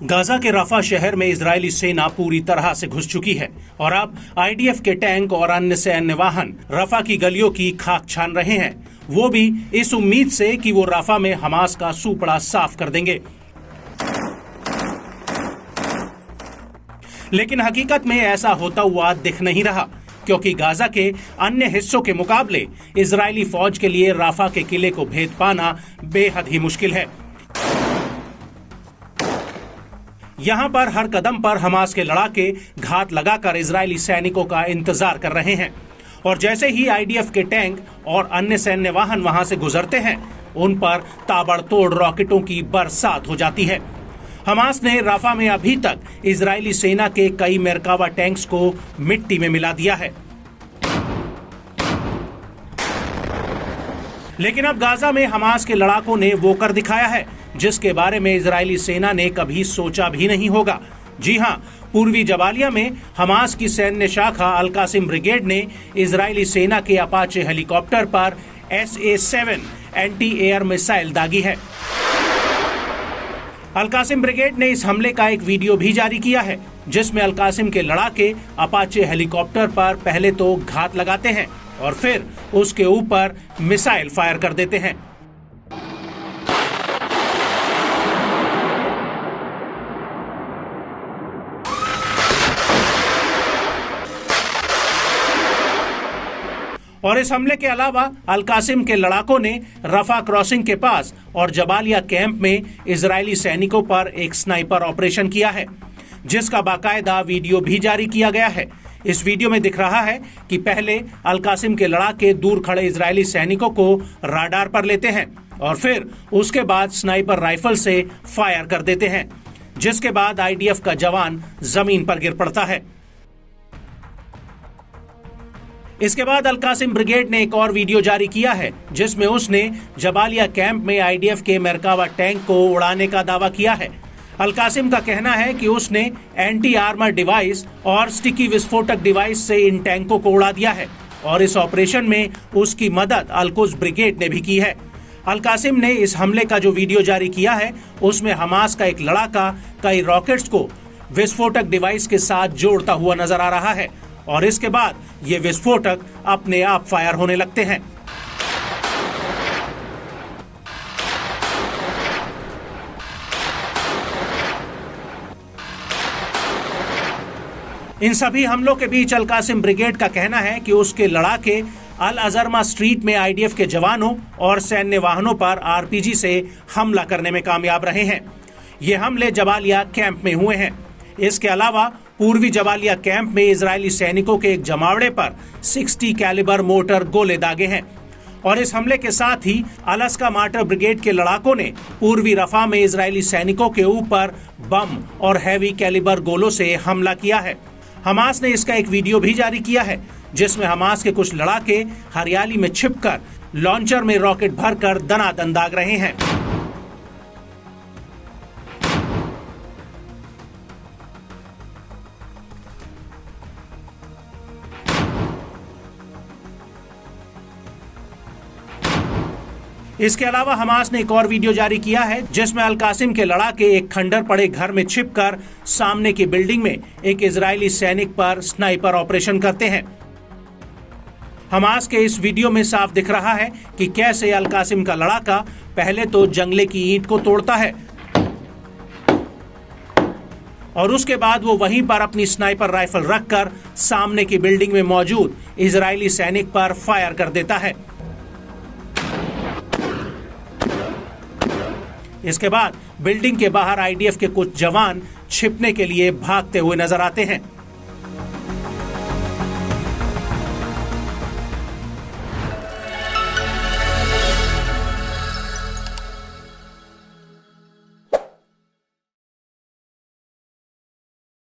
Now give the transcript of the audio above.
Gaza के रफा शहर में इजरायली सेना पूरी तरह से घुस चुकी है और अब आईडीएफ के टैंक और अन्य सैन्य वाहन रफा की गलियों की खाक छान रहे हैं, वो भी इस उम्मीद से कि वो रफा में हमास का सूपड़ा साफ कर देंगे। लेकिन हकीकत में ऐसा होता हुआ दिख नहीं रहा, क्योंकि गाजा के अन्य हिस्सों के मुकाबले इजरायली फौज के लिए रफा के किले को भेद पाना बेहद ही मुश्किल है। यहां पर हर कदम पर हमास के लड़ाके घात लगाकर इजरायली सैनिकों का इंतजार कर रहे हैं और जैसे ही आईडीएफ के टैंक और अन्य सैन्य वाहन वहां से गुजरते हैं, उन पर ताबड़तोड़ रॉकेटों की बरसात हो जाती है। हमास ने रफा में अभी तक इजरायली सेना के कई मेरकावा टैंक्स को मिट्टी में मिला दिया है, लेकिन अब गाजा में हमास के लड़ाकों ने वो कर दिखाया है जिसके बारे में इजरायली सेना ने कभी सोचा भी नहीं होगा। जी हां, पूर्वी जबालिया में हमास की सैन्य शाखा अल कासिम ब्रिगेड ने इजरायली सेना के अपाचे हेलीकॉप्टर पर SA-7 एंटी एयर मिसाइल दागी है। अल कासिम ब्रिगेड ने इस हमले का एक वीडियो भी जारी किया है, जिसमें अल कासिम के लड़ाके अपाचे हेलीकॉप्टर पर पहले तो घात लगाते हैं और फिर उसके ऊपर मिसाइल फायर कर देते हैं। और इस हमले के अलावा अल कासिम के लड़ाकों ने रफा क्रॉसिंग के पास और जबालिया कैंप में इजरायली सैनिकों पर एक स्नाइपर ऑपरेशन किया है, जिसका बाकायदा वीडियो भी जारी किया गया है। इस वीडियो में दिख रहा है कि पहले अल कासिम के लड़ाके दूर खड़े इजरायली सैनिकों को राडार पर लेते हैं और फिर उसके बाद स्नाइपर राइफल से फायर कर देते हैं, जिसके बाद आईडीएफ का जवान जमीन पर गिर पड़ता है। इसके बाद अल कासिम ब्रिगेड ने एक और वीडियो जारी किया है, जिसमें उसने जबालिया कैंप में आईडीएफ के मेरकावा टैंक को उड़ाने का दावा किया है। अल कासिम का कहना है कि उसने एंटी आर्मर डिवाइस और स्टिकी विस्फोटक डिवाइस से इन टैंकों को उड़ा दिया है और इस ऑपरेशन में उसकी मदद अल कुद्स ब्रिगेड ने भी की है। अल कासिम ने इस हमले का जो वीडियो जारी किया है, उसमें हमास का एक लड़ाका कई रॉकेट्स को विस्फोटक डिवाइस के साथ जोड़ता हुआ नजर आ रहा है और इसके बाद ये विस्फोटक अपने आप फायर होने लगते हैं। इन सभी हमलों के बीच अल कासिम ब्रिगेड का कहना है कि उसके लड़ाके अल अजरमा स्ट्रीट में आईडीएफ के जवानों और सैन्य वाहनों पर आरपीजी से हमला करने में कामयाब रहे हैं। ये हमले जबालिया कैंप में हुए हैं। इसके अलावा पूर्वी जबालिया कैंप में इजरायली सैनिकों के एक जमावड़े पर 60 कैलिबर मोटर गोले दागे हैं और इस हमले के साथ ही अलास्का मार्टर ब्रिगेड के लड़ाकों ने पूर्वी रफा में इजरायली सैनिकों के ऊपर बम और हैवी कैलिबर गोलों से हमला किया है। हमास ने इसका एक वीडियो भी जारी किया है, जिसमें हमास के कुछ लड़ाके हरियाली में छिपकर लॉन्चर में रॉकेट भरकर दनादन दाग रहे हैं। इसके अलावा हमास ने एक और वीडियो जारी किया है, जिसमें अल कासिम के लड़ाके एक खंडर पड़े घर में छिपकर सामने की बिल्डिंग में एक इजरायली सैनिक पर स्नाइपर ऑपरेशन करते हैं। हमास के इस वीडियो में साफ दिख रहा है कि कैसे अल कासिम का लड़ाका पहले तो जंगले की ईंट को तोड़ता है और उसके बाद वो वहीं पर अपनी स्नाइपर राइफल रखकर सामने की बिल्डिंग में मौजूद इजरायली सैनिक पर फायर कर देता है। इसके बाद बिल्डिंग के बाहर आईडीएफ के कुछ जवान छिपने के लिए भागते हुए नजर आते हैं।